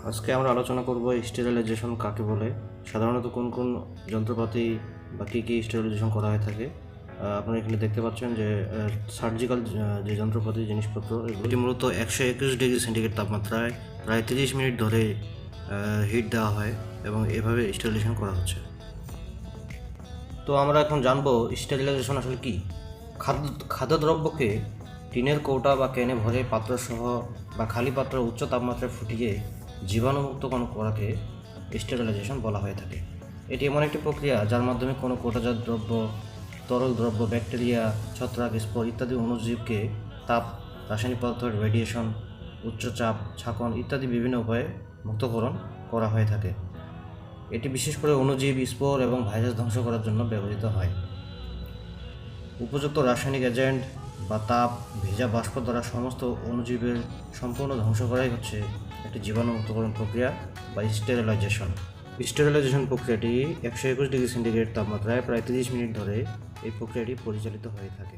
আজকে আমরা আলোচনা করব স্টেরিলাইজেশন কাকে বলে, সাধারণত কোন কোন যন্ত্রপাতি বা কী কী স্টেরিলাইজেশন করা হয়ে থাকে। আপনারা এখানে দেখতে পাচ্ছেন যে সার্জিক্যাল যে যন্ত্রপাতি জিনিসপত্র এটি মূলত 121 ডিগ্রি সেন্টিগ্রেড তাপমাত্রায় প্রায় 30 মিনিট ধরে হিট দেওয়া হয় এবং এভাবে স্টেরিলাইজেশন করা হচ্ছে। তো আমরা এখন জানবো স্টেরিলাইজেশন আসলে কী। খাদ্যদ্রব্যকে টিনের কৌটা বা ক্যানে ভরে পাত্রসহ বা খালি পাত্র উচ্চ তাপমাত্রায় ফুটিয়ে জীবাণুমুক্ত করাকে স্টেরিলাইজেশন বলা হয়ে থাকে। এটি এমন একটি প্রক্রিয়া যার মাধ্যমে কোনো কৌটাজাত দ্রব্য, তরল দ্রব্য, ব্যাকটেরিয়া, ছত্রাক, স্পোর ইত্যাদি অণুজীবকে তাপ, রাসায়নিক পদার্থের রেডিয়েশন, উচ্চচাপ, ছাঁকন ইত্যাদি বিভিন্ন উপায়ে মুক্তকরণ করা হয়ে থাকে। এটি বিশেষ করে অণুজীব, স্পোর এবং ভাইরাস ধ্বংস করার জন্য ব্যবহৃত হয়। উপযুক্ত রাসায়নিক এজেন্ট বা তাপ, ভেজা বাষ্প দ্বারা সমস্ত অণুজীবের সম্পূর্ণ ধ্বংস করাই হচ্ছে একটি জীবাণুমুক্তকরণ প্রক্রিয়া বা স্টেরিলাইজেশন। স্টেরিলাইজেশন প্রক্রিয়াটি 121 ডিগ্রি সেন্টিগ্রেড তাপমাত্রায় প্রায় 30 মিনিট ধরে এই প্রক্রিয়াটি পরিচালিত হয়ে থাকে।